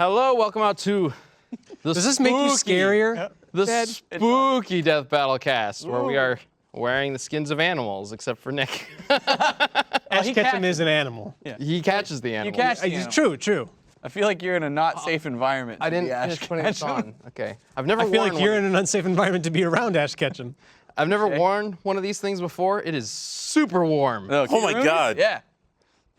Hello, welcome out to the Does this make you scarier? The spooky Death Battle cast, where we are wearing the skins of animals, except for Nick. Ash Ketchum is an animal. Yeah. He catches the animal. You catch the animal. True. I feel like you're in a not safe environment. I didn't finish putting this on. Okay. I've never I feel worn like you're in an unsafe environment to be around Ash Ketchum. I've never worn one of these things before. It is super warm. Oh my God. Yeah.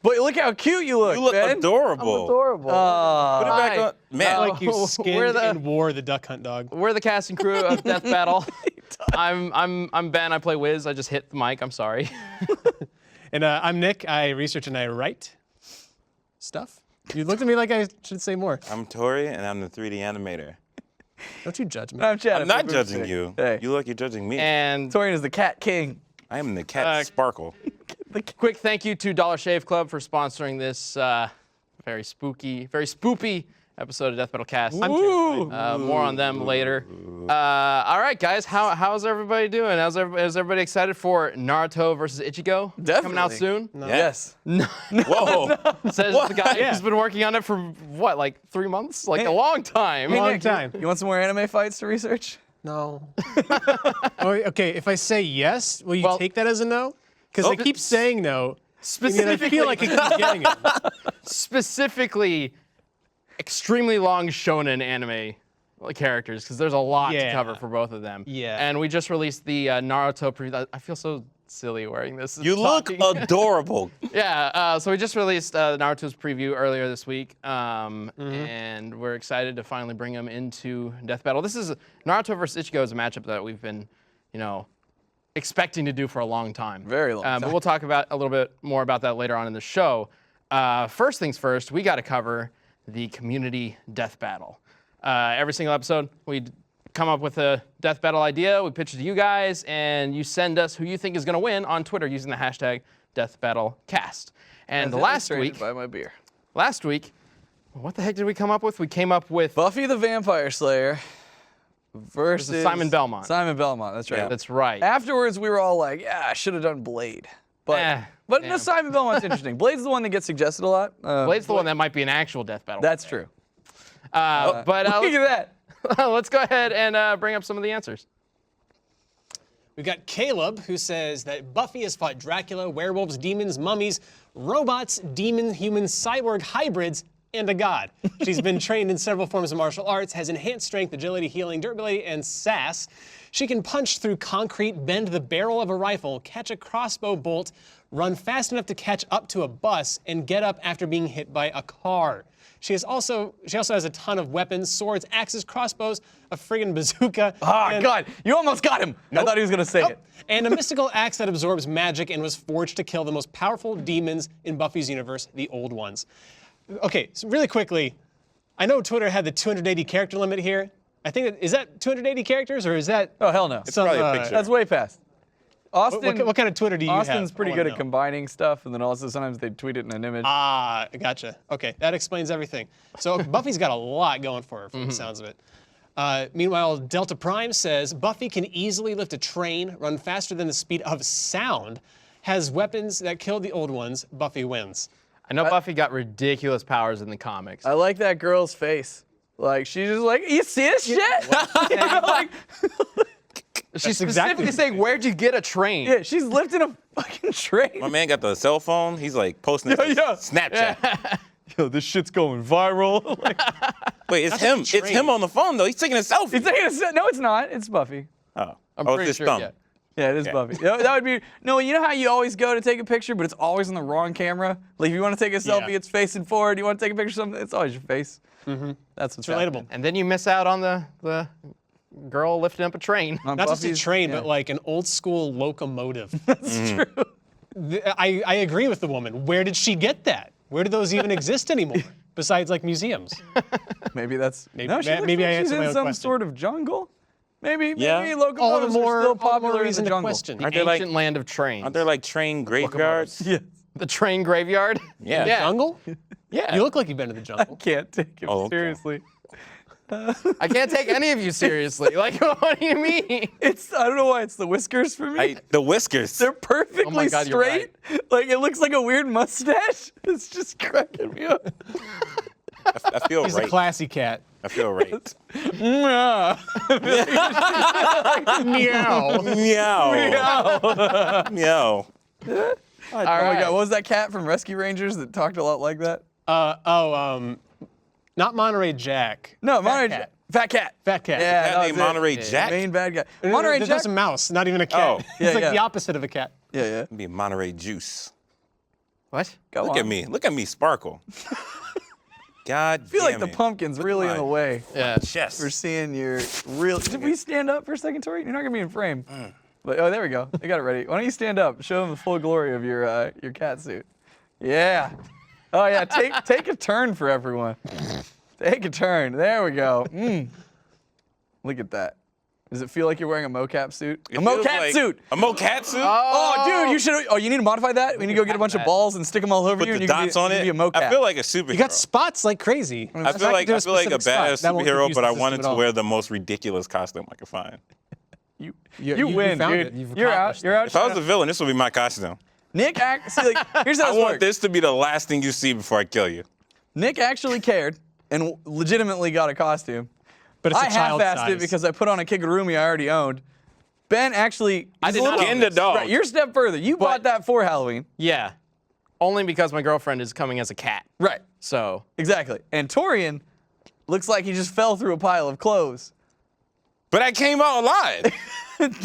But look how cute you look, You look man. adorable. I'm adorable. Put it back on. Man. Like you We're skinned the- and wore the Duck Hunt dog. We're the cast and crew of Death Battle. I'm Ben. I play Wiz. I just hit the mic. I'm sorry. And I'm Nick. I research and I write stuff. You looked at me like I should say more. I'm Tori, and I'm the 3D animator. Don't you judge me. I'm Chad. I'm not judging you. Hey. You look, you're judging me. And Torian is the cat king. I am the cat Sparkle. quick thank you to Dollar Shave Club for sponsoring this very spoopy episode of Death Battle Cast. More on them later. All right, guys, how's everybody doing? Is everybody excited for Naruto versus Ichigo coming out soon? No. Yes. Whoa. Says the guy who's been working on it for what, like 3 months? Like a long time. Hey, Long Nick, time. You want some more anime fights to research? No. Okay, if I say yes, will you Well- take that as a no? Because I keep saying no. And I Specifically, feel like I keep getting it. specifically, extremely long shonen anime characters, because there's a lot to Yeah. cover for both of them. Yeah. And we just released the Naruto preview. I feel so silly wearing this. You look talking. adorable. Yeah, so we just released Naruto's preview earlier this week, and we're excited to finally bring him into Death Battle. This is Naruto versus Ichigo is a matchup that we've been, expecting to do for a long time. Very long time. But we'll talk about a little bit more about that later on in the show. First things first, we got to cover the community death battle. Every single episode, we come up with a death battle idea, we pitch it to you guys, and you send us who you think is going to win on Twitter using the hashtag DeathBattleCast. And the last week, By my beer. what the heck did we come up with? We came up with Buffy the Vampire Slayer versus Simon Belmont. Simon Belmont, that's right. Yeah. That's right. Afterwards, we were all like, yeah, I should have done Blade. But no, damn. Simon Belmont's interesting. Blade's the one that gets suggested a lot. Blade's the one that might be an actual death battle. That's true. But Look at that. let's go ahead and bring up some of the answers. We've got Caleb, who says that Buffy has fought Dracula, werewolves, demons, mummies, robots, demon, human, cyborg hybrids, and a god. She's been trained in several forms of martial arts, has enhanced strength, agility, healing, durability, and sass. She can punch through concrete, bend the barrel of a rifle, catch a crossbow bolt, run fast enough to catch up to a bus, and get up after being hit by a car. She also has a ton of weapons, swords, axes, crossbows, a friggin' bazooka. God, you almost got him. I thought he was going to say it. And a mystical axe that absorbs magic and was forged to kill the most powerful demons in Buffy's universe, the Old Ones. Okay, so really quickly, I know Twitter had the 280 character limit here. I think is that 280 characters or is that? Oh, hell no. some, probably a picture. That's way past. Austin, what kind of Twitter do you have? Austin's pretty I wanna good at know. combining stuff, and then also sometimes they tweet it in an image. Ah, gotcha. Okay, that explains everything. So Buffy's got a lot going for her from the sounds of it. Meanwhile, Delta Prime says Buffy can easily lift a train, run faster than the speed of sound, has weapons that kill the Old Ones. Buffy wins. I know Buffy got ridiculous powers in the comics. I like that girl's face. Like, she's just like, you see this shit? Like, She's exactly specifically saying, "Where'd you get a train?" yeah, she's lifting a fucking train. My man got the cell phone. He's like posting it to Snapchat. Yo, this shit's going viral. Like, Wait, it's him. It's train. him on the phone though. He's taking a selfie. it's like, no, it's not. It's Buffy. Oh, I'm it's pretty his sure. thumb. Yeah. Yeah, it is Yeah. Buffy. That would be, no, you know how you always go to take a picture, but it's always on the wrong camera? Like, if you want to take a selfie, it's facing forward. You want to take a picture of something, it's always your face. That's what's It's relatable. And then you miss out on the girl lifting up a train. On Not just a Buffy's- train, yeah. but like an old school locomotive. That's true. I agree with the woman. Where did she get that? Where do those even exist anymore? Besides like museums. Maybe that's, Maybe- no, she looks maybe like I she's answered my in own some question. sort of jungle. Maybe Yeah. locomotives All the are more still popular in reason the to jungle. question. The Aren't they like- ancient land of trains. Aren't there like train graveyards? Yeah. The train graveyard? Yeah. Yeah. Jungle? Yeah. You look like you've been to the jungle. Can't take him Oh, okay. seriously. I can't take any of you seriously. Like, what do you mean? It's, I don't know why it's the whiskers for me. The whiskers. They're perfectly Oh my God, you're straight. Like, it looks like a weird mustache. It's just cracking me up. I feel He's right. a classy cat. I feel right. Meow. Meow. Meow. Meow. Oh my God, what was that cat from Rescue Rangers that talked a lot like that? Not Monterey Jack. No, Fat Monterey cat. Fat Cat. Fat cat. Yeah, Cat that named was it. Monterey Jack? Main bad guy. No, Monterey that's Jack. a mouse, not even a cat. Oh. It's like Yeah. the opposite of a cat. Yeah. It'd be Monterey Juice. What? Go Look on. at me. Look at me sparkle. God I feel like damn the it. pumpkin's really in the way Yeah. Chest. for seeing your real. Did we stand up for a second, Tori? You're not gonna be in frame. But, oh, there we go. I got it ready. Why don't you stand up? Show them the full glory of your cat suit. Yeah. Oh yeah. Take a turn for everyone. Take a turn. There we go. Look at that. Does it feel like you're wearing a mocap suit? It A feels mocap like- suit. A mocap suit? Oh, dude, you should. Oh, you need to modify that. We need to go get a bunch of balls and stick them all over Put you. the and you can dots be, on you it. can be a mocap. I feel like a superhero. You got spots like crazy. I feel like a badass superhero, but I wanted to wear. wear the most ridiculous costume I could find. You win, found dude. it. You've You're out. accomplished You're it. out. If I was a villain, this would be my costume. Nick, see, like, here's how I this want works. this to be the last thing you see before I kill you. Nick actually cared and legitimately got a costume. But it's I a child half-assed size. it because I put on a Kigurumi I already owned. Ben actually. I did not Skin the dog. Right, you're a step further. You bought that for Halloween. Yeah. Only because my girlfriend is coming as a cat. Right. So. Exactly. And Torrian looks like he just fell through a pile of clothes. But I came out alive.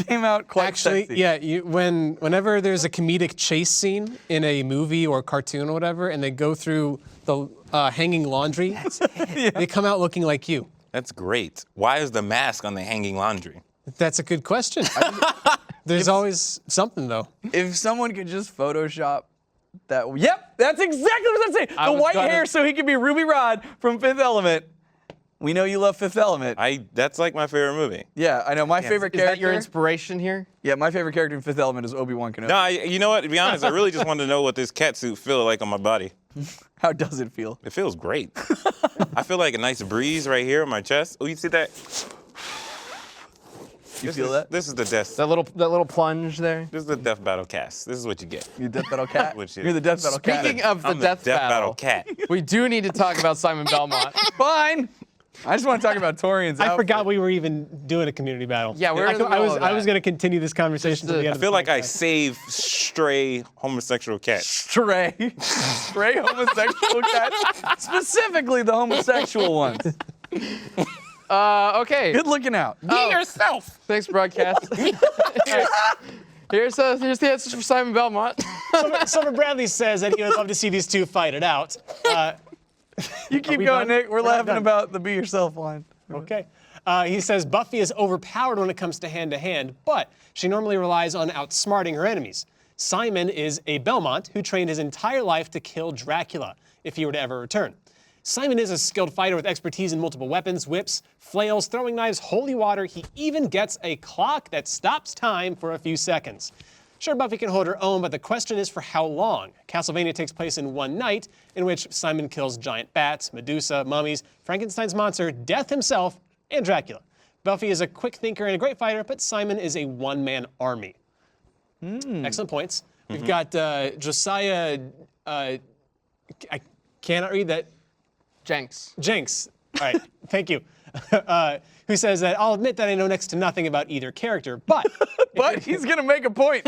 Came out quite Actually, sexy. yeah. Whenever there's a comedic chase scene in a movie or cartoon or whatever, and they go through the hanging laundry, they come out looking like you. That's great. Why is the mask on the hanging laundry? That's a good question. There's always something though. If someone could just Photoshop that. Yep, that's exactly what I'm saying. I The was white gonna- hair so he could be Ruby Rod from Fifth Element. We know you love Fifth Element. That's like my favorite movie. Yeah, I know. My favorite Is character. that your inspiration here? Yeah, my favorite character in Fifth Element is Obi-Wan Kenobi. No, you know what? To be honest, I really just wanted to know what this cat suit feels like on my body. How does it feel? It feels great. I feel like a nice breeze right here on my chest. Oh, you see that? You feel that? This is the death. That little plunge there. This is the death battle cast. This is what you get. You Death Battle Cat. Which is- You're the Death Battle Cat. Speaking of the I'm death battle, cat. we do need to talk about Simon Belmont. Fine. I just want to talk about Torian's I outfit. forgot we were even doing a community battle. Yeah, we're in the I middle was of I was that. going to continue this conversation to the end. I of the feel like I podcast. save stray homosexual cats. Stray homosexual cats. Specifically the homosexual ones. Okay. Good looking out. Be yourself. Thanks, broadcast. Here's the answers for Simon Belmont. Summer Bradley says that he would love to see these two fight it out. You keep we going, done? Nick. We're We're not laughing done. about the be yourself line. Okay. He says Buffy is overpowered when it comes to hand, but she normally relies on outsmarting her enemies. Simon is a Belmont who trained his entire life to kill Dracula if he were to ever return. Simon is a skilled fighter with expertise in multiple weapons, whips, flails, throwing knives, holy water. He even gets a clock that stops time for a few seconds. Sure, Buffy can hold her own, but the question is for how long? Castlevania takes place in one night, in which Simon kills giant bats, Medusa, mummies, Frankenstein's monster, Death himself, and Dracula. Buffy is a quick thinker and a great fighter, but Simon is a one-man army. Excellent points. We've got Josiah, I cannot read that, Jenks. Jenks. All right, thank you. Who says that I'll admit that I know next to nothing about either character, but But he's going to make a point.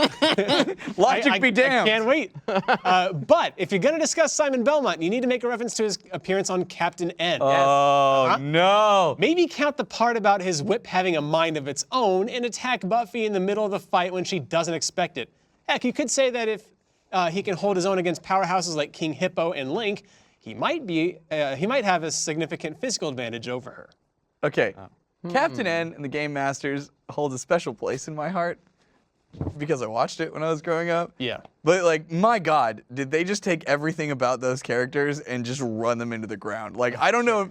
Logic be damned. I can't wait. But if you're going to discuss Simon Belmont, you need to make a reference to his appearance on Captain N. Oh, no. Maybe count the part about his whip having a mind of its own and attack Buffy in the middle of the fight when she doesn't expect it. Heck, you could say that if he can hold his own against powerhouses like King Hippo and Link, he might have a significant physical advantage over her. Okay. Captain N and the Game Masters holds a special place in my heart because I watched it when I was growing up. Yeah. But like, my God, did they just take everything about those characters and just run them into the ground? Like, I don't know if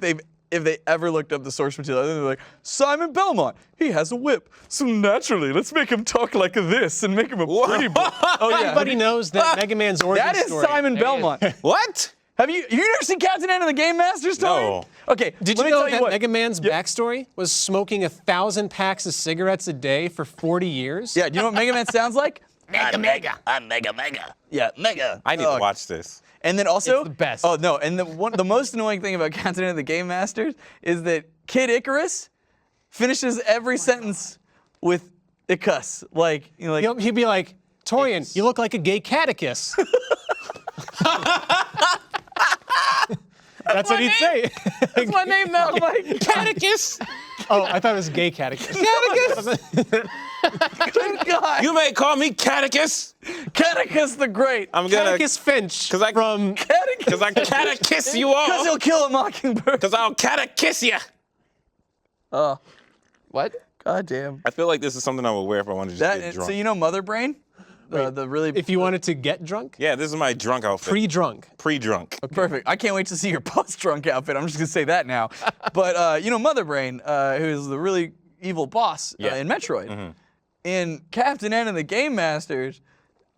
they ever looked up the source material. They're like, Simon Belmont, he has a whip. So naturally, let's make him talk like this and make him a pretty boy. Oh yeah. Everybody knows that Mega Man's origin That is story. Simon Belmont. What? Have you never seen Captain N and the Game Masters, Tony? No. Okay, Did let you me know tell that what. Mega Man's backstory was smoking 1,000 packs of cigarettes a day for 40 years? Yeah, you know what Mega Man sounds like? I'm mega. Yeah, mega. I need to watch this. And then also, It's the best. Oh no! And the most annoying thing about Captain and the Game Masters is that Kid Icarus finishes every sentence with Icus. Like, you know, like He'd be like, Torrian, you look like a gay catechist. That's what he'd say. What's my name now? Catechist. Oh, I thought it was gay catechist. good God, You may call me Catechus. Catechus the Great. I'm gonna, Catechist Finch. cause I, from cause I catechiss you Because all. he'll kill a mockingbird. Cause I'll catechiss you. Oh, What? God damn. I feel like this is something I would wear if I wanted to just get drunk. So you know Mother Brain? The really if you wanted to get drunk, Yeah, this is my drunk outfit. pre-drunk. Pre-drunk. perfect. I can't wait to see your post-drunk outfit. I'm just gonna say that now. But you know Mother Brain, who is the really evil boss Yeah. in Metroid. In Captain N and the Game Masters,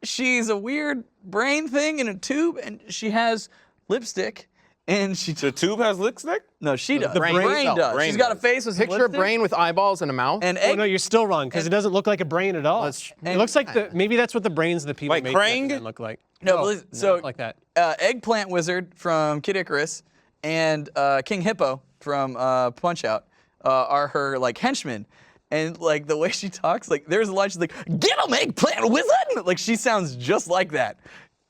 she's a weird brain thing in a tube, and she has lipstick, and she. The tube has lipstick? No, she does. the brain itself. does. Brain She's got a does. face with some Picture a lipstick brain with eyeballs and a mouth. and Oh egg. no, you're still wrong because it doesn't look like a brain at all. Let's- It looks like maybe that's what the brains of the people Like make Krang? Captain look like. No, but so not like that. Eggplant Wizard from Kid Icarus and King Hippo from Punch Out are her like henchmen. And like the way she talks, like there's a line she's like, "Get 'em, Eggplant Wizard!" Like she sounds just like that.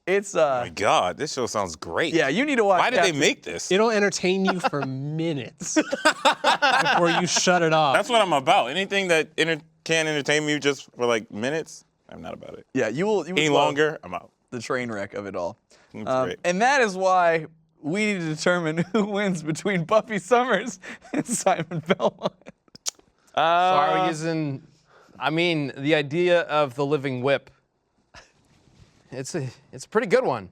It's Oh my God, this show sounds great. yeah, you need to watch. Why did they Captain- make this? It'll entertain you for minutes before you shut it off. That's what I'm about. Anything that can entertain me just for like minutes, I'm not about it. Yeah, you will. Any love longer, I'm out. the train wreck of it all. It's great. And that is why we need to determine who wins between Buffy Summers and Simon Belmont. So are we using? I mean, the idea of the living whip. It's a pretty good one.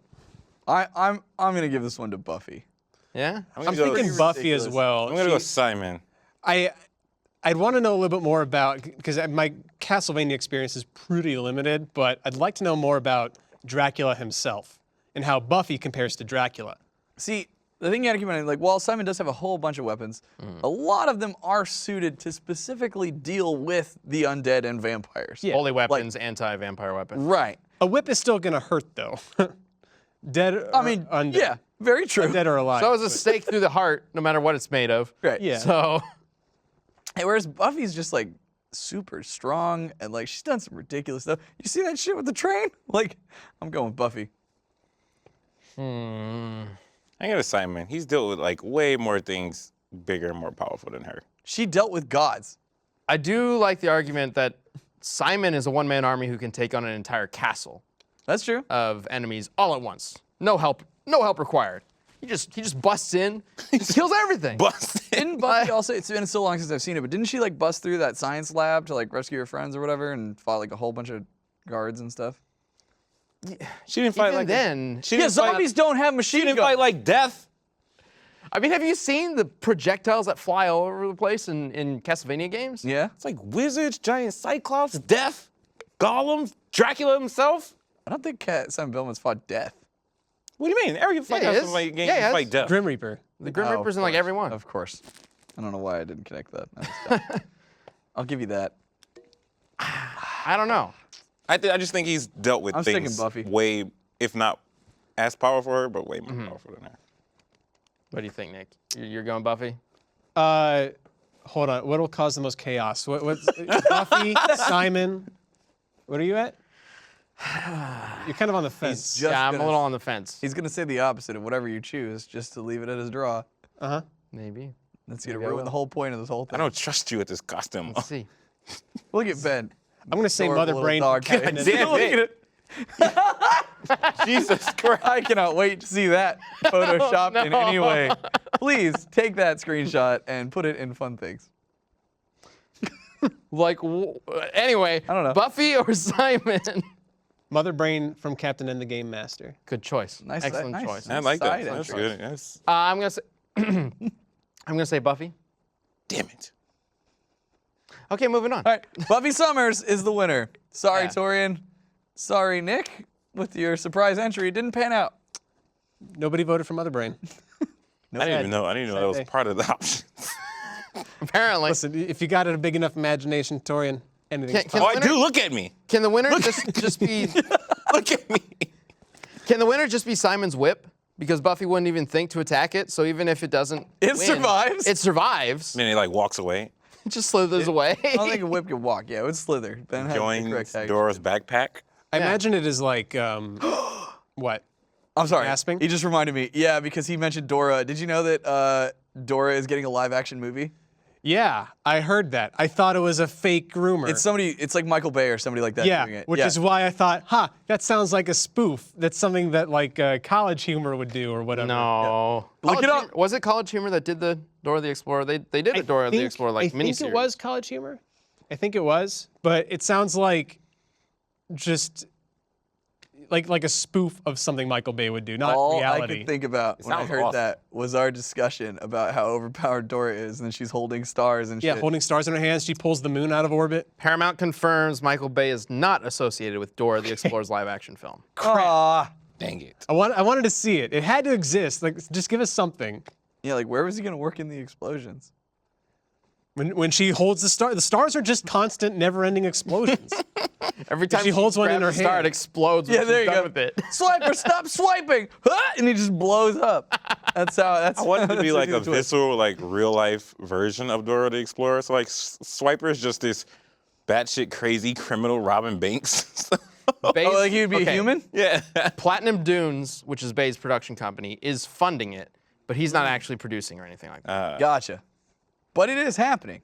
I'm gonna give this one to Buffy. Yeah. I'm gonna go- thinking Buffy as ridiculous. well. I'm gonna go Simon. I'd want to know a little bit more about, because my Castlevania experience is pretty limited, but I'd like to know more about Dracula himself and how Buffy compares to Dracula. See, the thing you gotta keep in mind, like, while Simon does have a whole bunch of weapons, a lot of them are suited to specifically deal with the undead and vampires. Yeah. Holy weapons, anti-vampire weapons. Right. A whip is still going to hurt, though. Dead or I mean, undead. yeah, very true. Dead or alive. So is a stake through the heart, no matter what it's made of. Right. Yeah. So Hey, whereas Buffy's just like super strong and like she's done some ridiculous stuff. You see that shit with the train? Like, I'm going with Buffy. I got a Simon. He's dealt with like way more things bigger and more powerful than her. She dealt with gods. I do like the argument that Simon is a one-man army who can take on an entire castle That's true. of enemies all at once. No help required. He just busts in, kills everything. Busted. Didn't Buffy also, it's been so long since I've seen it, but didn't she like bust through that science lab to like rescue her friends or whatever and fought like a whole bunch of guards and stuff? She didn't fight Even like then, She Yeah, didn't fight- zombies don't have She machine didn't guns. fight like death. I mean, have you seen the projectiles that fly all over the place in Castlevania games? Yeah? It's like wizards, giant cyclops, death, Gollum, Dracula himself. I don't think Simon Belmont's fought death. What do you mean? Every fight he has is. some like game Yeah, he has. fight death. Grim Reaper. The Grim Oh, Reaper's of in like course. every one. Of course. I don't know why I didn't connect that. I just- I'll give you that. I don't know. I just think he's dealt with I'm sticking things Buffy. way, if not as powerful her, but way more powerful than her. What do you think, Nick? You're going Buffy? Hold on. What will cause the most chaos? What's Buffy, Simon? What are you at? You're kind of on the fence. just Yeah, I'm a gonna- little on the fence. He's going to say the opposite of whatever you choose, just to leave it at his draw. Maybe. That's going to Maybe I ruin will. the whole point of this whole I thing. don't trust you with this costume. Let's see. Look at Ben. I'm going to say Adorable Mother little Brain. dog. God damn Look it. at it. Jesus Christ. I cannot wait to see that photoshopped in any way. Please take that screenshot and put it in fun things. Like, anyway, I don't know. Buffy or Simon? Mother Brain from Captain and the Game Master. Good choice. Nice, Excellent nice. choice. I like that. Side That's entry. good. Yes. I'm gonna say, I'm gonna say Buffy. Damn it. Okay, moving on. All right, Buffy Summers is the winner. Sorry, Yeah. Torrian. Sorry, Nick, with your surprise entry. It didn't pan out. Nobody voted for Mother Brain. I didn't even know. I didn't even know that was Sad day. part of the options. Apparently. Listen, if you got a big enough imagination, Torian, anything's Can- possible. Oh, I do. Look at me. Can the winner just be? Look at me. Can the winner just be Simon's whip? Because Buffy wouldn't even think to attack it, so even if it doesn't It win, survives? It survives. And then he like walks away. It just slithers away. I don't think a whip can walk. Yeah, it would slither. Ben has the Joins correct tag. Dora's backpack. I imagine it is like, what? I'm sorry. Gasping? He just reminded me. Yeah, because he mentioned Dora. Did you know that Dora is getting a live-action movie? Yeah, I heard that. I thought it was a fake rumor. It's somebody. It's like Michael Bay or somebody like that doing yeah, it. which is why I thought, that sounds like a spoof. That's something that like College Humor would do or whatever. No. Look College it up. Humor- Was it College Humor that did the Dora the Explorer? They did the Dora the Explorer like I think miniseries. it was College Humor. I think it was, but it sounds like just like a spoof of something Michael Bay would do, not All reality. I could think about when I sounds heard awesome. that was our discussion about how overpowered Dora is, and then she's holding stars and Yeah, shit. holding stars in her hands, she pulls the moon out of orbit. Paramount confirms Michael Bay is not associated with Dora the Explorer's live-action film. Aw. Dang it. I wanted to see it. It had to exist. Like, just give us something. Yeah, like where was he gonna work in the explosions? When she holds the stars are just constant, never-ending explosions. Every time she holds one in grabs her a star, hand. it explodes when Yeah, there she's you done go. with it. Swiper, stop swiping! Ah, and he just blows up. That's how. That's. I want it to that's be like the a twist. visceral, like real life version of Dora the Explorer. So like Swiper is just this batshit crazy criminal robbing banks. Bay's- Oh, like he would be okay, human? yeah. Platinum Dunes, which is Bay's production company, is funding it, but he's not actually producing or anything like that. Gotcha. But it is happening.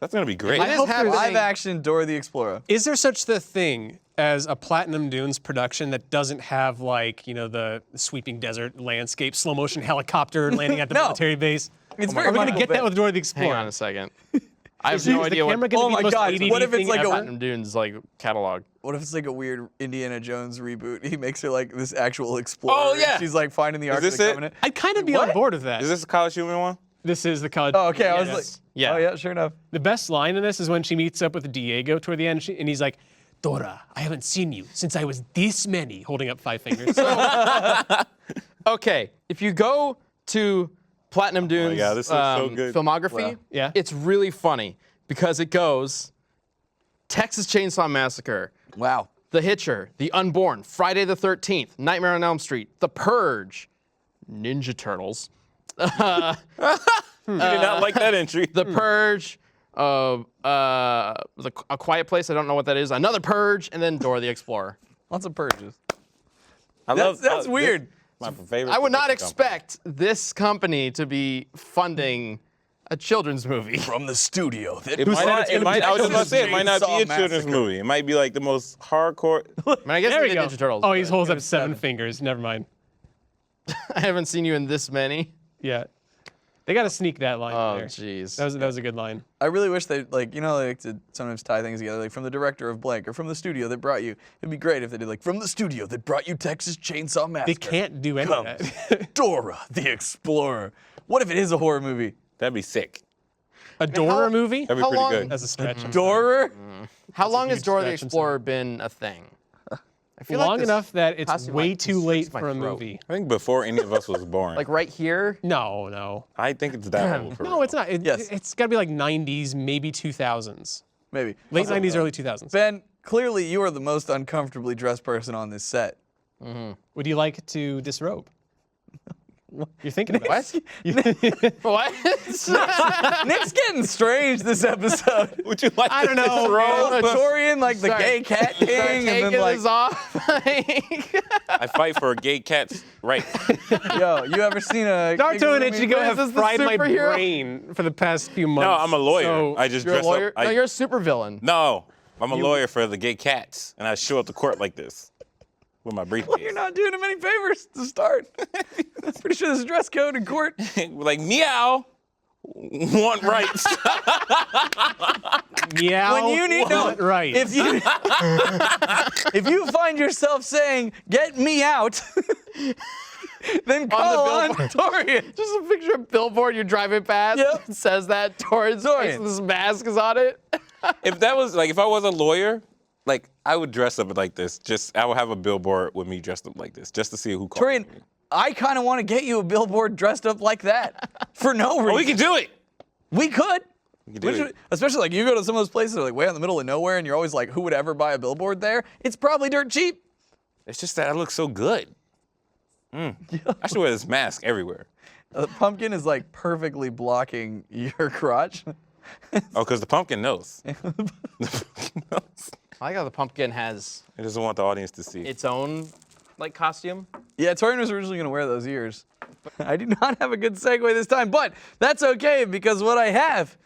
That's gonna be great. It is happening. Live action Dora the Explorer. Is there such the thing as a Platinum Dunes production that doesn't have like, the sweeping desert landscape, slow motion helicopter landing at the No. military base? It's Are very we gonna Michael get Bay. that with Dora the Hang Explorer? on a second. I have Is no the idea camera what gonna Oh be my the most God, ADD what if it's thing like a- ever? Platinum Dunes like catalog. What if it's like a weird Indiana Jones reboot? He makes her like this actual explorer. Oh, and yeah. she's like finding the Ark of this the it? Covenant. I'd kind of be on board with that. Is this a College Humor one? This is the college. Oh, okay. I was Yes. like, Yeah. Oh yeah, sure enough. The best line in this is when she meets up with Diego toward the end, and he's like, Dora, I haven't seen you since I was this many, holding up 5 fingers. Okay, if you go to Platinum Dunes God, this looks so good. filmography, Wow. Yeah. it's really funny because it goes Texas Chainsaw Massacre, Wow. The Hitcher, The Unborn, Friday the 13th, Nightmare on Elm Street, The Purge, Ninja Turtles, You did not like that entry. The Purge, A Quiet Place, I don't know what that is, another Purge, and then Dora the Explorer. Lots of purges. That's That's weird. My favorite. I would not production company. expect this company to be funding a children's movie. From the studio. It might not. It might. I was about to say it might not be a Chainsaw children's Massacre. movie. It might be like the most hardcore. I mean, I guess there they we did go. Ninja Turtles. Oh, he but holds up 7 fingers. Never mind. I haven't seen you in this many. Yeah. They got to sneak that line Oh, in there. jeez. That was a good line. I really wish they like they like to sometimes tie things together, like from the director of blank or from the studio that brought you. It'd be great if they did like from the studio that brought you Texas Chainsaw They Massacre. can't do any of that. Dora the Explorer. What if it is a horror movie? That'd be sick. A Dora movie? That'd be How pretty long- good. That's a stretch. Dora? How long has huge Dora the stretch, I'm Explorer been a thing? I feel Long this enough that it's costume, way like, too constricts late my for a throat. movie. I think before any of us was born. Like right here. No. I think it's that old. For No, real. it's not. Yes. It's got to be like 90s, maybe 2000s. Maybe. Late Also, 90s, early 2000s. Ben, clearly you are the most uncomfortably dressed person on this set. Would you like to disrobe? You're thinking about What? What? Nick's getting strange this episode. Would you like? I don't know. Oh, man. Torian, like the Sorry. gay cat king, Start and taking then like, this off. I fight for gay cats' right. yo, you ever seen a Naruto and kangaroo Ichigo movie? have this the fried my superhero? brain for the past few months. No, I'm a lawyer. So I just You're a dress lawyer? up. No, you're a supervillain. No, I'm a lawyer for the gay cats, and I show up to court like this with my briefcase. You're not doing him any favors to start. I'm pretty sure there's a dress code in court. like meow. Want rights. meow. When you need no, right. If you if you find yourself saying "Get me out," then call on billboard. Torian. Just a picture of billboard you're driving past. Yep. It says that towards Dorian. this mask is on it. if that was like, if I was a lawyer, like I would dress up like this. Just I would have a billboard with me dressed up like this, just to see who calls Torian, me. I kind of want to get you a billboard dressed up like that for no reason. Oh, we can do it. We could. We can do it. Especially like you go to some of those places that are like way out in the middle of nowhere, and you're always like, who would ever buy a billboard there? It's probably dirt cheap. It's just that I look so good. I should wear this mask everywhere. The pumpkin is like perfectly blocking your crotch. Oh, because the pumpkin knows. The pumpkin knows. I like how the pumpkin has It doesn't want the audience to see. its own like costume. Yeah, Torrian was originally gonna wear those ears. I do not have a good segue this time, but that's okay because what I have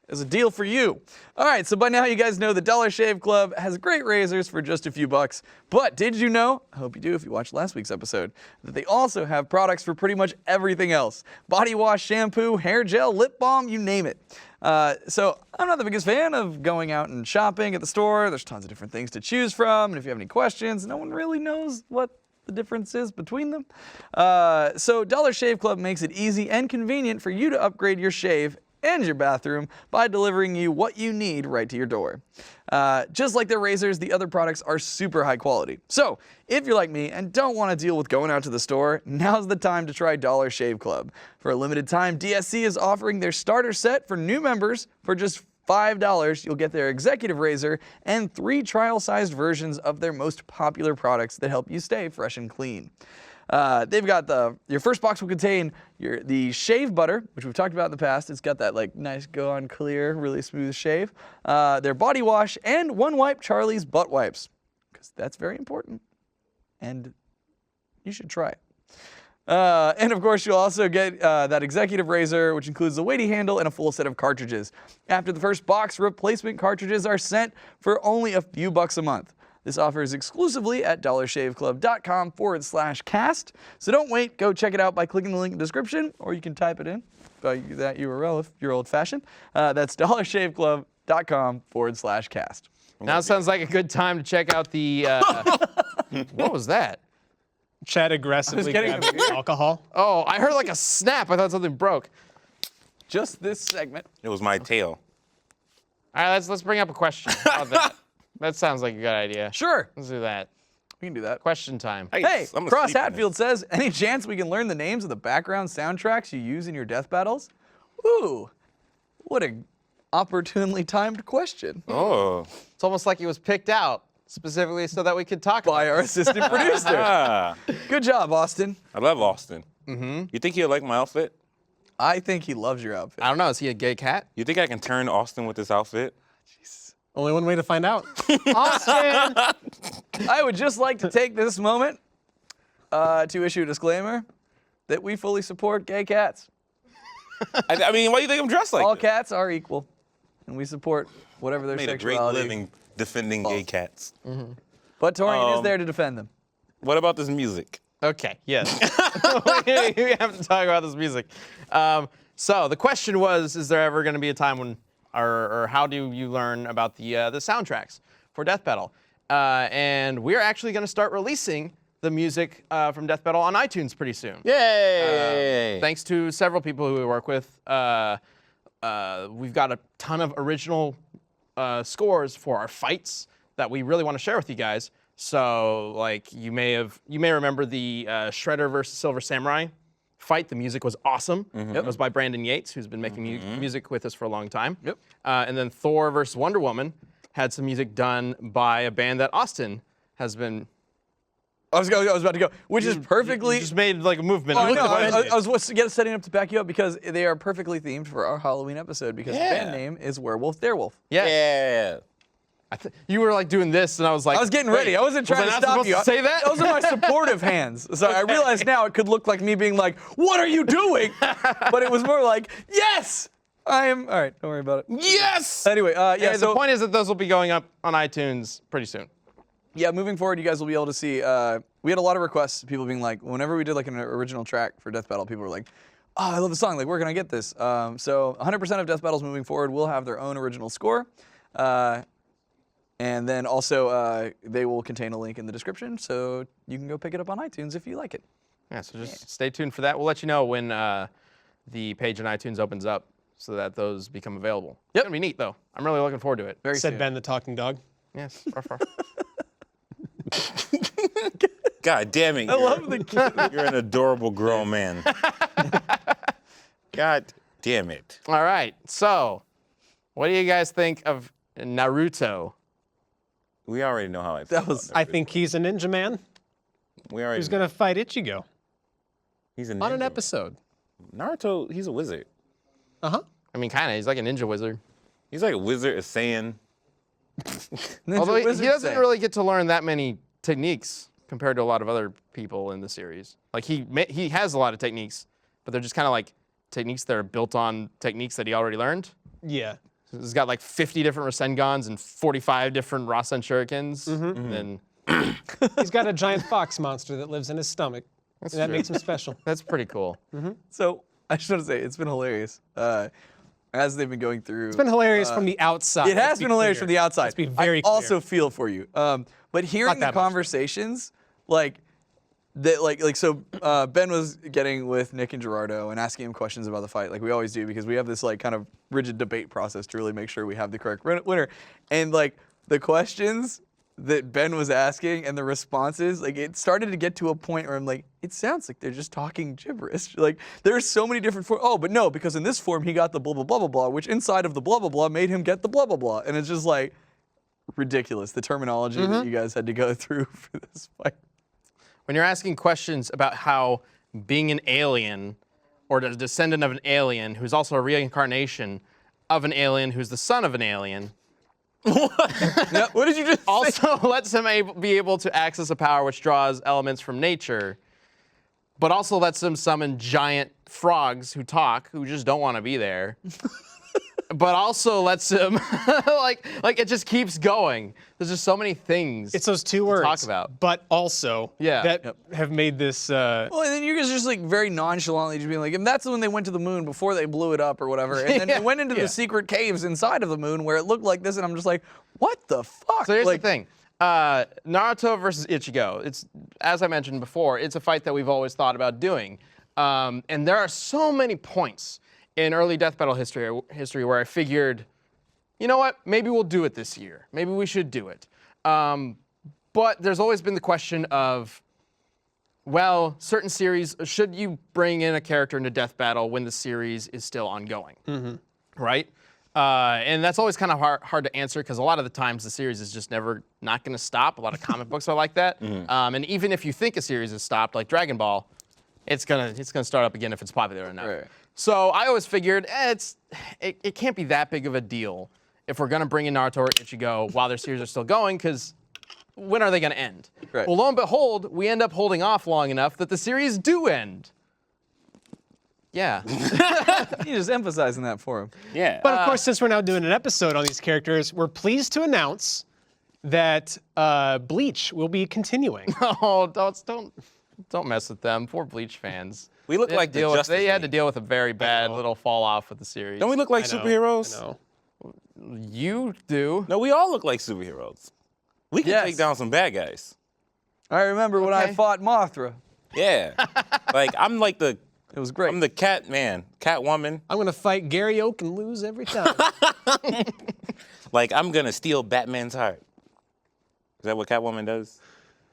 is a deal for you. All right, so by now you guys know the Dollar Shave Club has great razors for just a few bucks. But did you know, I hope you do if you watched last week's episode, that they also have products for pretty much everything else. Body wash, shampoo, hair gel, lip balm, you name it. So I'm not the biggest fan of going out and shopping at the store. There's tons of different things to choose from. And if you have any questions, no one really knows what the difference is between them. So Dollar Shave Club makes it easy and convenient for you to upgrade your shave and your bathroom by delivering you what you need right to your door. Just like their razors, the other products are super high quality. So if you're like me and don't want to deal with going out to the store, now's the time to try Dollar Shave Club. For a limited time, DSC is offering their starter set for new members for just $5. You'll get their executive razor and 3 trial-sized versions of their most popular products that help you stay fresh and clean. They've got your first box will contain the shave butter, which we've talked about in the past. It's got that like nice go on clear, really smooth shave. Their body wash and One Wipe Charlie's butt wipes, because that's very important, and you should try it. And of course, you'll also get that executive razor, which includes the weighty handle and a full set of cartridges. After the first box, replacement cartridges are sent for only a few bucks a month. This offer is exclusively at dollarshaveclub.com/cast. So don't wait, go check it out by clicking the link in the description, or you can type it in by that URL if you're old-fashioned. That's dollarshaveclub.com/cast. Now sounds like a good time to check out the. What was that? Chad aggressively getting grabbing alcohol. Oh, I heard like a snap. I thought something broke. Just this segment. It was my tail. All right, let's bring up a question. How about that? That sounds like a good idea. Sure, Let's do that. we can do that. Question time. Hey, I'm Cross asleep in Hatfield says, any chance we can learn the names of the background soundtracks you use in your death battles? Ooh, what a opportunely timed question. this. Oh. It's almost like it was picked out specifically so that we could talk By our assistant producer. Ah. Good job, Austin. I love Austin. Mm-hmm. You think he'll like my outfit? I think he loves your outfit. I don't know. Is he a gay cat? You think I can turn Austin with this outfit? Only one way to find out. Austin! I would just like to take this moment to issue a disclaimer that we fully support gay cats. I mean, why do you think I'm dressed like All this? cats are equal, and we support whatever their Made a great sexuality. living defending gay cats. But Torrian is there to defend them. What about this music? Okay, yes. We have to talk about this music. So the question was, is there ever going to be a time when, or how do you learn about the soundtracks for Death Battle? And we're actually going to start releasing the music from Death Battle on iTunes pretty soon. Yay! Thanks to several people who we work with. We've got a ton of original scores for our fights that we really want to share with you guys. So, like, you may remember the Shredder versus Silver Samurai fight. The music was awesome. It was by Brandon Yates, who's been making music with us for a long time. Yep. And then Thor versus Wonder Woman had some music done by a band that Austin has been. I was about to go, which is perfectly. You just made like a movement. Oh, It no, looked I was setting up to back you up because they are perfectly themed for our Halloween episode because the band name is Werewolf Darewolf. Yes. Yeah. You were like doing this, and I was like, I was getting ready. I wasn't trying was I to not stop supposed you. to say that? Those are my supportive hands. So I realize now it could look like me being like, "What are you doing?" But it was more like, "Yes, I am." All right, don't worry about it. Yes! Anyway, yeah. Yeah, So the point is that those will be going up on iTunes pretty soon. yeah, moving forward, you guys will be able to see. We had a lot of requests. People being like, whenever we did like an original track for Death Battle, people were like, "Oh, I love the song. Like, where can I get this?" So 100% of Death Battles moving forward will have their own original score. And then also, they will contain a link in the description, so you can go pick it up on iTunes if you like it. Yeah, so just stay tuned for that. We'll let you know when the page on iTunes opens up so that those become available. Yep. It's going to be neat, though. I'm really looking forward to it. Very Said soon. Ben the talking dog. Yes. Ruff, ruff. God damn it. I love the kid. You're an adorable grown man. God damn it. All right. So What do you guys think of Naruto? We already know how I feel. That was- I think he's a ninja man We already. who's gonna fight Ichigo He's a on an ninja. episode. Naruto. He's a wizard. Uh-huh. I mean, kind of. He's like a ninja wizard. He's like a wizard, a Saiyan. Ninja Although he Wizard doesn't say. really get to learn that many techniques compared to a lot of other people in the series. Like he has a lot of techniques, but they're just kind of like techniques that are built on techniques that he already learned. Yeah. He's got like 50 different Rasengans and 45 different Rasen Shurikens. And He's got a giant fox monster that lives in his stomach. And that true. makes him special. that's pretty cool. So I just want to say it's been hilarious as they've been going through. It's been hilarious from the outside. It has been hilarious from the outside. Let's be very I clear. also feel for you. But hearing the that much. conversations, like so Ben was getting with Nick and Gerardo and asking him questions about the fight, like we always do, because we have this like kind of rigid debate process to really make sure we have the correct winner. And like the questions that Ben was asking and the responses, like it started to get to a point where I'm like, it sounds like they're just talking gibberish. Like there's so many different forms. Oh, but no, because in this form he got the blah blah blah blah blah, which inside of the blah blah blah made him get the blah blah blah, and it's just like ridiculous the terminology that you guys had to go through for this fight. When you're asking questions about how being an alien or the descendant of an alien who's also a reincarnation of an alien who's the son of an alien What did you just say? also lets him be able to access a power which draws elements from nature, but also lets him summon giant frogs who talk, who just don't want to be there. But also lets him, like it just keeps going. There's just so many things. It's those two words. talk about. But also. Yeah. That have made this. Well, and then you guys just like very nonchalantly just being like, and that's when they went to the moon before they blew it up or whatever, and then Yeah. they went into Yeah. the secret caves inside of the moon where it looked like this, and I'm just like, what the fuck? So here's like, the thing. Naruto versus Ichigo. It's, as I mentioned before, it's a fight that we've always thought about doing. And there are so many points in early death battle history where I figured, you know what, maybe we'll do it this year. Maybe we should do it. But there's always been the question of, well, certain series, should you bring in a character into death battle when the series is still ongoing? Right? And that's always kind of hard to answer because a lot of the times the series is just never not going to stop. A lot of comic books are like that. And even if you think a series has stopped, like Dragon Ball, it's gonna start up again if it's popular enough. Right. So I always figured it can't be that big of a deal if we're gonna bring in Naruto or Ichigo while their series are still going, because when are they gonna end? Right. Well, lo and behold, we end up holding off long enough that the series do end. Yeah. you're just emphasizing that for him. Yeah. But of course, since we're now doing an episode on these characters, we're pleased to announce that Bleach will be continuing. Oh, don't mess with them. Poor Bleach fans. We look They had like to the deal with- Justice They had to League. deal with a very bad little fall off with the series. Don't we look like I know, superheroes? I know. You do. No, we all look like superheroes. We can Yes. take down some bad guys. I remember when I Okay. fought Mothra. Yeah. like I'm like It was great. I'm the cat man, cat woman. I'm gonna fight Gary Oak and lose every time. Like I'm gonna steal Batman's heart. Is that what Catwoman does?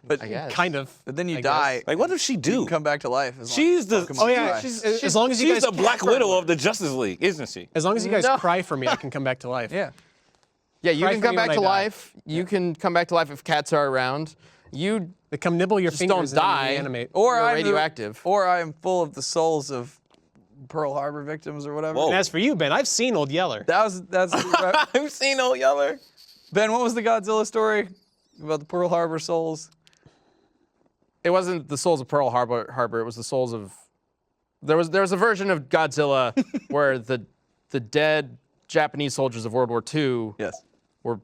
but, I guess. kind of. but then you I die. guess. Like what does she You do? can come back to life. As long She's as the- you come Oh back to yeah, life. as long as you She's guys the Black Widow of the Justice League, isn't she? As long as you guys No. cry for me, I can come back to life. Yeah. Yeah, you Cry can for come me back when to I die. life. You can come back to life if cats are around. You They come nibble your just fingers don't and then die. you reanimate. Or You're I'm radioactive. Or I am full of the souls of Pearl Harbor victims or whatever. Whoa. And as for you, Ben, I've seen Old Yeller. That's I've seen Old Yeller. Ben. What was the Godzilla story about the Pearl Harbor souls? It wasn't the souls of Pearl Harbor. It was the souls of. There was a version of Godzilla where the dead Japanese soldiers of World War II Yes. were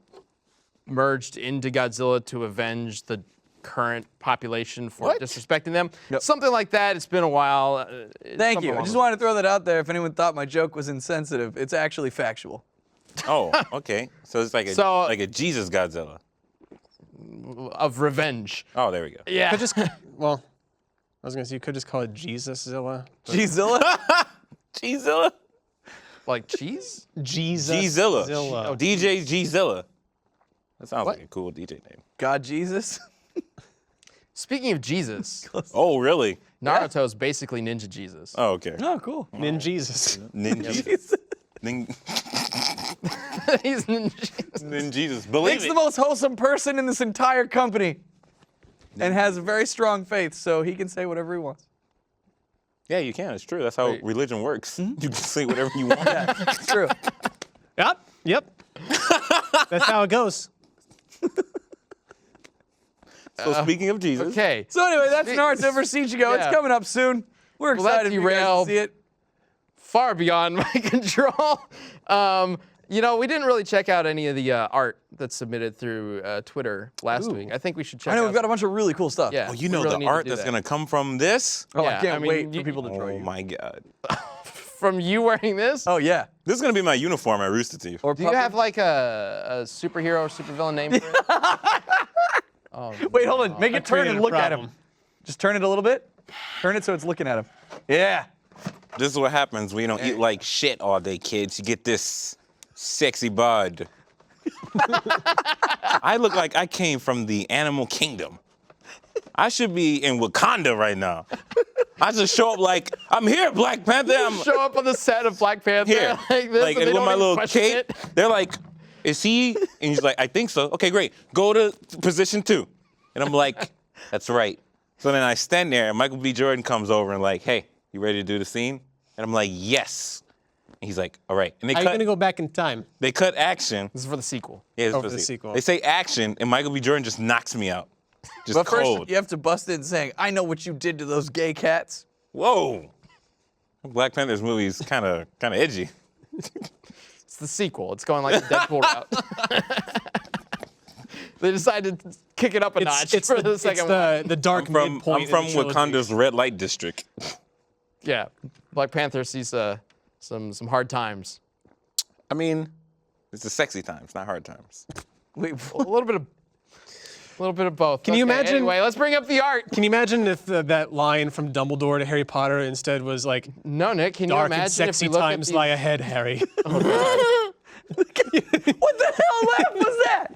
merged into Godzilla to avenge the current population for What? disrespecting them. Yep. Something like that. It's been a while. Thank you. I just wanted to throw that out there. If anyone thought my joke was insensitive, it's actually factual. Oh, okay. So it's like a Jesus Godzilla. of revenge. Oh, there we go. Yeah. Could just, well, I was gonna say you could just call it Jesus Zilla. G-Zilla? G-Zilla? like cheese? Jesus G-Zilla. Zilla. Oh, DJ G-Zilla. That sounds like a cool DJ name. God Jesus? Speaking of Jesus, Oh, really? Naruto is basically Ninja Jesus. Oh, okay. Oh, cool. Nin Jesus. Ninja. Nin- He's Ninja. Then Jesus, believe Nick's it. the most wholesome person in this entire company, and has a very strong faith, so he can say whatever he wants. Yeah, you can. It's true. That's how Wait. religion works. You can say whatever you want. It's true. Yep. That's how it goes. So speaking of Jesus, Okay. So anyway, that's Naruto vs. Ichigo. Yeah. It's coming up soon. We're Well, that excited for you guys to derailed- see it. Far beyond my control. You know, we didn't really check out any of the art that's submitted through Twitter last week. I think we should check I know out. we've got a bunch of really cool stuff. Yeah. oh, you we know really the need to art do that's that. gonna come from this? Oh, Yeah, I can't I mean, wait you- for people to draw Oh you. my God. From you wearing this? Oh yeah. This is gonna be my uniform at Rooster Teeth. Or Do you have like a superhero or supervillain name for it? wait, hold on. Make it turn created and a look at him. problem. Just turn it a little bit. Turn it so it's looking at him. Yeah. This is what happens when you don't eat like shit all day, kids. You get this sexy bod. I look like I came from the animal kingdom. I should be in Wakanda right now. I just show up like, I'm here, Black Panther. I'm Show up on the set of Black Panther here. like this, Like, and and they with don't my even little question cape, it. they're like, is he? And he's like, I think so. Okay, great. Go to position 2. And I'm like, that's right. So then I stand there, and Michael B. Jordan comes over and like, hey, you ready to do the scene? And I'm like, yes. And he's like, all right. And Are you gonna go back in time? they cut action. This is for the sequel. Yeah, it's Oh, for for the sequel. They say action, and Michael B. Jordan just knocks me out. Just But first, cold. you have to bust in saying, "I know what you did to those gay cats." Whoa. Black Panther's movie is kind of edgy. It's the sequel. It's going like the Deadpool route. They decided to kick it up a notch for the second one. the dark I'm midpoint. from in the trilogy. Wakanda's red light district. Yeah, Black Panther sees some hard times. I mean, it's the sexy times, not hard times. Wait, A little bit of both. Can you Okay, imagine- Anyway, let's bring up the art. Can you imagine if that line from Dumbledore to Harry Potter instead was like, No, Nick. Can you dark imagine and sexy if we look at times these- lie ahead, Harry? what the hell laugh was that?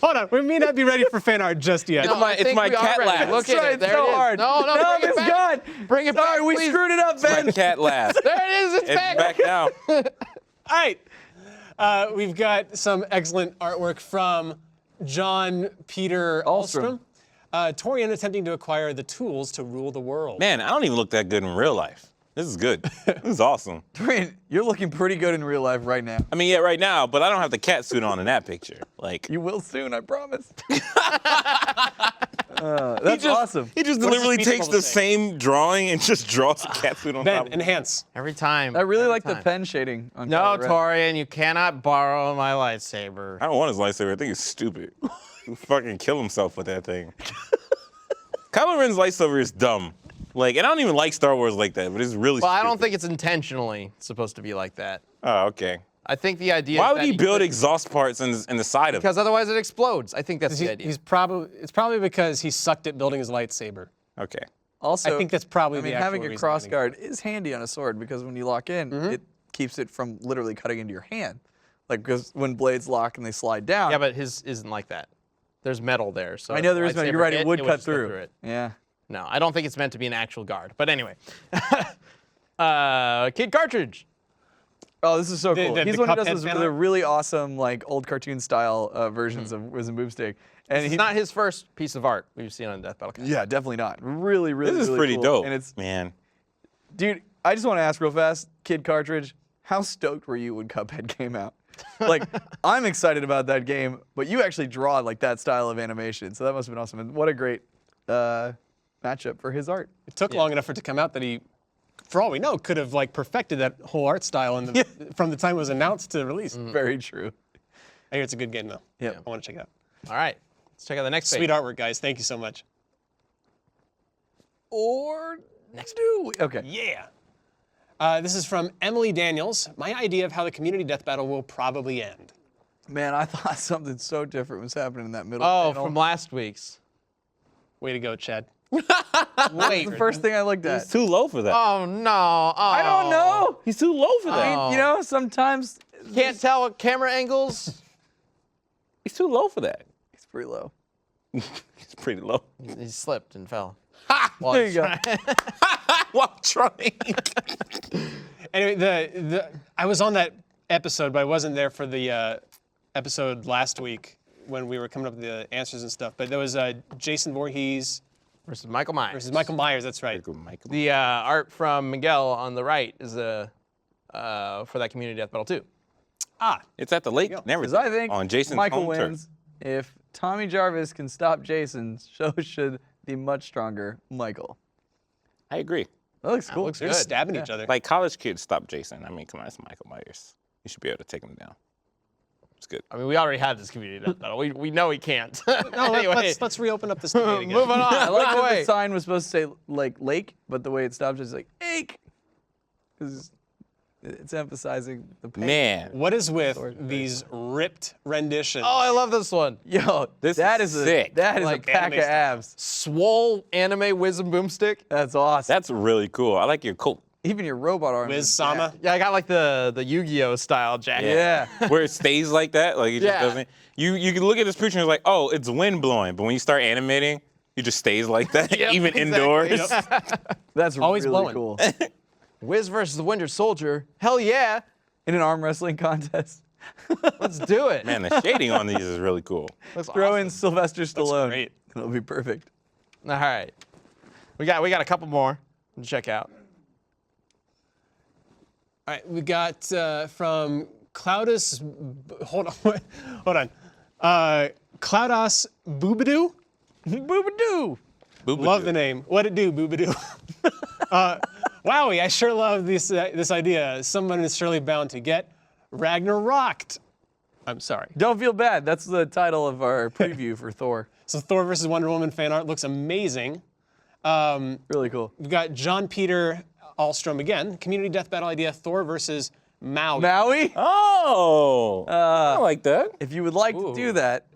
Hold on, we may not be ready for fan art just yet. No, I it's think my we are cat ready. laugh. Look That's at right, it. There so it is. hard. No, No, bring it it's back. gone. Bring it Sorry, back, we please. screwed it up, My Ben. cat laugh. There it is. It's It's back. back now. All right. We've got some excellent artwork from John Peter Ahlstrom. Torrian attempting to acquire the tools to rule the world. Man, I don't even look that good in real life. This is good. This is awesome. Torrian, you're looking pretty good in real life right now. I mean, yeah, right now, but I don't have the cat suit on in that picture. Like, You will soon, I promise. That's awesome. He just What does deliberately this takes piece the say? same drawing and just draws a cat suit on top Ben, of it. enhance. Every time. I really every like the time. pen shading on No, Kylo Ren. Torian, you cannot borrow my lightsaber. I don't want his lightsaber. I think it's stupid. He'll fucking kill himself with that thing. Kylo Ren's lightsaber is dumb. Like, and I don't even like Star Wars like that, but it's really Well, I don't stupid. think it's intentionally supposed to be like that. Oh, okay. I think the idea. Why is would that he build could- exhaust parts in the side of it? Because otherwise it explodes. I think that's the idea. It's probably because he sucked at building his lightsaber. Okay. Also, I think that's probably I mean, the actual having a reason cross behind guard is handy on a sword because when you lock in, it keeps it from literally cutting into your hand. Like, because when blades lock and they slide down. Yeah, but his isn't like that. There's metal there, so. I know there is if metal. the You're right. lightsaber It hit, would cut just go through. it. Yeah. No, I don't think it's meant to be an actual guard. But anyway, Kid Cartridge. Oh, this is so cool. the He's one who does Cuphead those fan the art? really awesome, like old cartoon style versions of Wiz and Boomstick. And It's not his first piece of art we've seen on Death Battle Cast. Yeah, definitely not. Really, really. This is really pretty cool. dope. And it's, man. dude, I just want to ask real fast, Kid Cartridge, how stoked were you when Cuphead came out? Like, I'm excited about that game, but you actually draw like that style of animation, so that must have been awesome. And what a great matchup for his art. It took long enough for it to come out that he, for all we know, could have like perfected that whole art style from the time it was announced to release. Very true. I hear it's a good game though. Yep. I want to check it out. All right, let's check out the next page. Sweet artwork, guys. Thank you so much. Or next do we? Okay. Yeah. This is from Emily Daniels. My idea of how the community death battle will probably end. Man, I thought something so different was happening in that middle Oh, panel. from last week's. Way to go, Chad. Wait, the first thing I looked at. He's too low for that. Oh no! Oh. I don't know. He's too low for that. I mean, you know, sometimes Can't tell what camera angles. He's too low for that. it's pretty low. He's pretty low. He slipped and fell. There you go. While trying. Anyway, I was on that episode, but I wasn't there for the episode last week when we were coming up with the answers and stuff. But there was Jason Voorhees Versus Michael Myers. versus Michael Myers. That's right. The art from Miguel on the right is for that community death battle too. Ah, It's at the lake. Never. Because I think on Jason's Michael home turf. wins. If Tommy Jarvis can stop Jason, so should the much stronger Michael. I agree. That looks cool. looks they're good. just stabbing each other. Like college kids stop Jason. I mean, come on, it's Michael Myers. You should be able to take him down. It's good. I mean, we already had this community death battle. We know he can't. No, Anyway, let's reopen up this debate again. moving on. I like that Away. the sign was supposed to say like lake, but the way it stops is like ache. Because it's emphasizing the pain. Man, What is with these ripped renditions? Oh, I love this one. Yo, This that is is sick. That is Like a pack anime of style. abs. Swole anime wisdom boomstick. That's awesome. that's really cool. I like your coat. Even your robot arm. Wiz is Sama. Yeah, I got like the Yu-Gi-Oh style jacket. Yeah. Where it stays like that, like it just Yeah. doesn't. You can look at this picture and it's like, oh, it's wind blowing, but when you start animating, it just stays like that, Yep, even exactly. indoors. That's Always really blowing. cool. Wiz versus the Winter Soldier. Hell yeah. In an arm wrestling contest. Let's do it. Man, the shading on these is really cool. Looks Throw awesome. in Sylvester Stallone. great. It'll be perfect. All right. We got a couple more to check out. All right, we got from Cloudus. Hold on. Cloudos Boobadoo. Boobadoo. Love the name. What it do, Boobadoo? Wowie, I sure love this idea. Someone is surely bound to get Ragnaroked. I'm sorry. Don't feel bad. That's the title of our preview for Thor. So Thor versus Wonder Woman fan art looks amazing. Really cool. We've got John Peter Ahlstrom again. Community death battle idea: Thor versus Maui. Maui? Oh, I like that. If you would like to do that,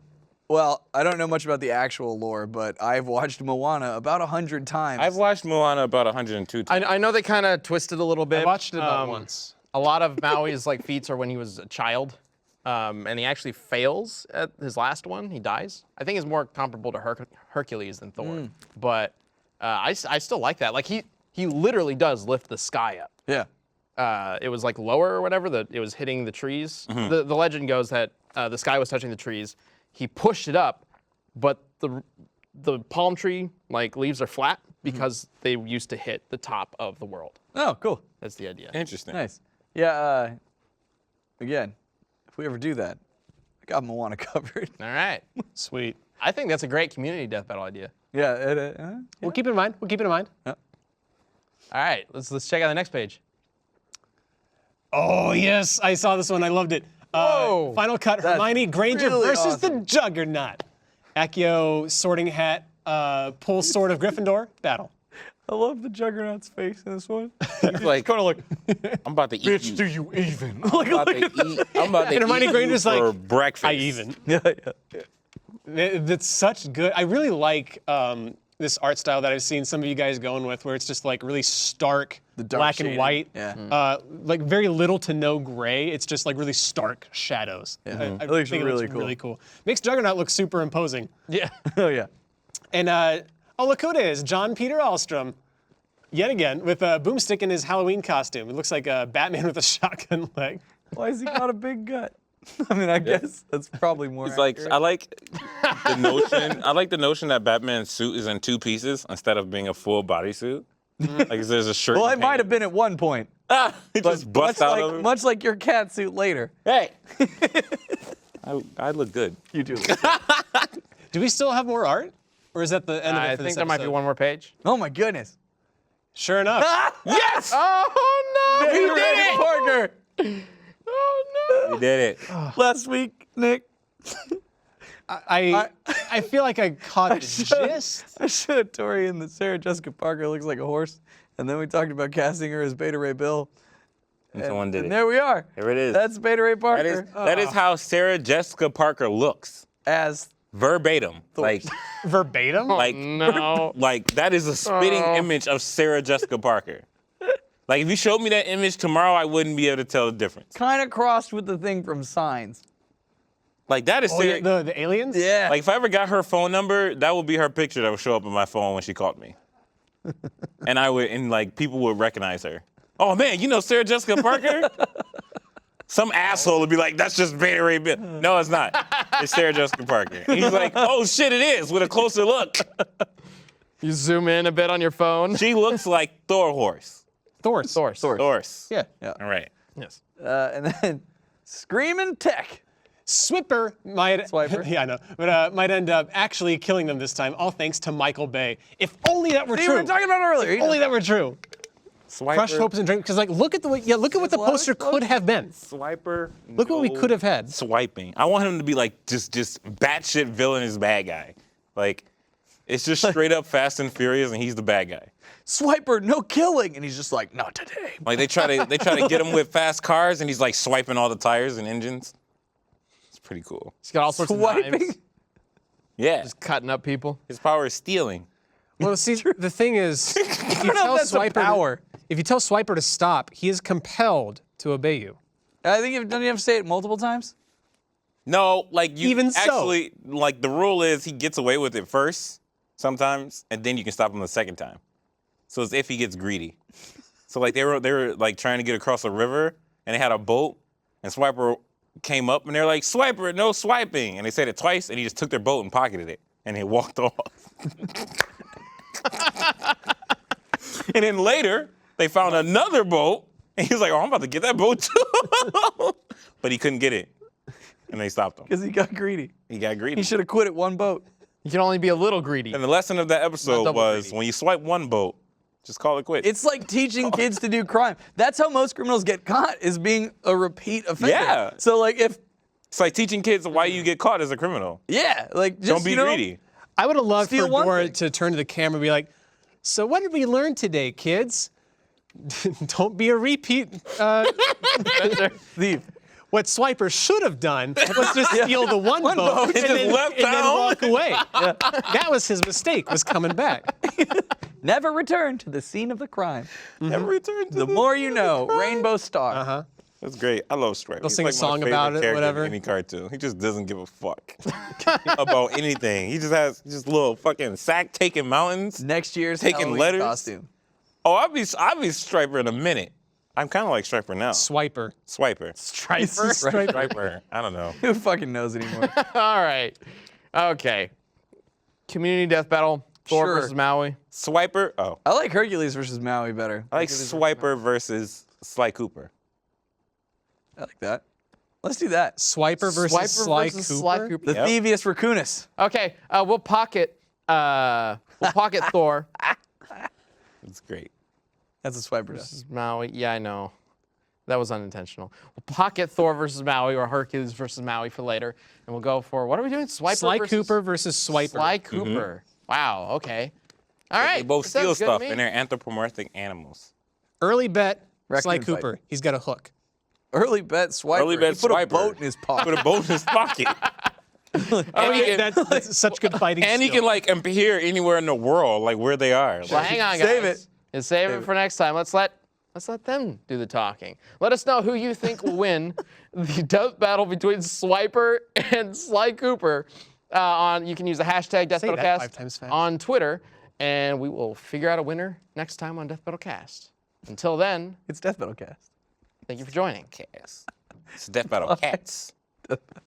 well, I don't know much about the actual lore, but I've watched Moana about 100 times. I've watched Moana about 102 times. I know they kind of twisted a little bit. I watched it about once. A lot of Maui's like feats are when he was a child, and he actually fails at his last one. He dies. I think it's more comparable to Hercules than Thor, but I still like that. Like he literally does lift the sky up. Yeah. It was like lower or whatever. It was hitting the trees. The legend goes that the sky was touching the trees. He pushed it up, but the palm tree like leaves are flat because they used to hit the top of the world. Oh, cool. That's the idea. Interesting. Nice. Yeah, again, if we ever do that, I got Moana covered. All right. Sweet. I think that's a great community death battle idea. Yeah. We'll keep it in mind. All right, let's check out the next page. Oh yes, I saw this one. I loved it. Whoa. Final cut: Hermione Granger really versus awesome. the Juggernaut. Accio Sorting Hat pulls Sword of Gryffindor battle. I love the Juggernaut's face in this one. He's like, kind of like, I'm about to eat you. you even? I'm about to eat. I'm about to And Hermione eat Granger's you for like, breakfast. I even. Yeah. That's such good. I really like this art style that I've seen some of you guys going with, where it's just like really stark, The dark black shading. and white. Yeah. Like very little to no gray. It's just like really stark shadows. Yeah. I It looks think really it looks cool. really cool. Makes Juggernaut look super imposing. Yeah. Oh, yeah. And oh, look who it is, John Peter Ahlstrom, yet again, with a boomstick in his Halloween costume. It looks like a Batman with a shotgun leg. Why has he got a big gut? I mean, I guess that's probably more It's like accurate. I like the notion. I like the notion that Batman's suit is in two pieces instead of being a full bodysuit. Like there's a shirt. Well, and it might have pants. been at one point. It just busts out of it. Much like your cat suit later. Hey, I look good. You do. Do we still have more art? Or is that the end of it I for think this there might be episode? one more page. Oh, my goodness. Sure enough. Yes, Oh no! We We did did it, it! Parker. Oh we did it. Last week, Nick, I feel like I caught the gist. I showed Torrian that Sarah Jessica Parker looks like a horse, and then we talked about casting her as Beta Ray Bill. And someone did And it. there we are. There it is. That's Beta Ray Parker That is how Sarah Jessica Parker looks, as verbatim. Like Verbatim? no! like that is a spitting image of Sarah Jessica Parker. Like if you showed me that image tomorrow, I wouldn't be able to tell the difference. kind of crossed with the thing from Signs. Like that is Oh, Sarah. yeah, the aliens? Yeah. Like if I ever got her phone number, that would be her picture that would show up on my phone when she called me. And like people would recognize her. Oh man, you know Sarah Jessica Parker? Some asshole would be like, that's just Beta Ray Bill. No, it's not. It's Sarah Jessica Parker. And he's like, oh shit, it is, with a closer look. You zoom in a bit on your phone. She looks like Thor horse. Thor's. Horse. Yeah. All right. Yes. And then Screaming Tech. Swipper might Swiper. yeah, I know, but might end up actually killing them this time, all thanks to Michael Bay. If only that were See, true. we were talking about it earlier. If only that were true. Swiper. Crushed hopes and dreams. Because like, look at the way, look at what the a lot of poster could explosions. have been. Swiper. Look what we could have had. Swiping. I want him to be like just batshit villainous bad guy. Like, it's just straight up Fast and Furious, and he's the bad guy. Swiper, no killing. And he's just like, not today. Like they try to get him with fast cars, and he's like swiping all the tires and engines. It's pretty cool. He's got all sorts of Swiping. knives, Yeah. cutting up people. His power is stealing. Well, see, the thing is, if you don't know tell if that's a Swiper, power. if you tell Swiper to stop, he is compelled to obey you. I think don't you have to say it multiple times? No, like you Even so. actually like the rule is he gets away with it first sometimes, and then you can stop him the second time. So it's if he gets greedy. So like they were like trying to get across a river, and they had a boat, and Swiper came up, and they're like, Swiper, no swiping, and they said it twice, and he just took their boat and pocketed it, and he walked off. And then later they found another boat, and he was like, oh, I'm about to get that boat too, but he couldn't get it, and they stopped him. Because he got greedy. He got greedy. He should have quit at one boat. You can only be a little greedy. And the lesson of that episode double was greedy. when you swipe one boat, just call it quits. It's like teaching kids to do crime. That's how most criminals get caught, is being a repeat offender. Yeah. So like if, It's like teaching kids why you get caught as a criminal. yeah, like just, Don't be you know, greedy. I would have loved for Steal one Dora thing. to turn to the camera and be like, so what did we learn today, kids? Don't be a repeat. Thief. What Swiper should have done was just steal the one boat and, just then, left and then town. walk away. That was his mistake, was coming back. Never return to the scene of the crime. Never return to The more you know, Rainbow Star. Uh-huh. That's great. I love Stripe. They'll He's sing a like my song favorite about it, character in whatever. Any cartoon. He just doesn't give a fuck about anything. He just has just little fucking sack taking mountains. Next year's Taking Halloween letters? costume. Oh, I'll be Striper in a minute. I'm kind of like Striper now. Swiper. Swiper. Striper. Striper. I don't know. Who fucking knows anymore? All right. Okay. Community death battle. Thor Sure. versus Maui. Swiper. Oh, I like Hercules versus Maui better. I like Swiper versus Sly Cooper. I like that. Let's do that. Swiper versus Swiper Sly versus Cooper. Sly Cooper. The Yep. Thievius Raccoonus. Okay. We'll pocket Thor It's great. That's a Swiper does. versus Maui. Yeah, I know. That was unintentional. We'll pocket Thor versus Maui or Hercules versus Maui for later, and we'll go for what are we doing? Swiper Sly versus Cooper versus Swiper. Sly Cooper. Wow. Okay. All right. They both that sounds steal good to stuff, me. and they're anthropomorphic animals. Early bet, Sly Raccoon Cooper. fight. He's got a hook. Early bet Swiper. Early bet He put a Swiper. boat in his pocket. Put a boat in his pocket. Oh, yeah, that's such good fighting And he skill. can like appear anywhere in the world, like where they are. Well, Like, hang on, guys. Save it. And save it for next time. Let's let them do the talking. Let us know who you think will win the death battle between Swiper and Sly Cooper. You can use the hashtag Say that DeathBattleCast 5 times fast. on Twitter, and we will figure out a winner next time on Death Battle Cast. Until then, It's Death Battle Cast. thank you for joining. Cats. It's Death Battle Cats.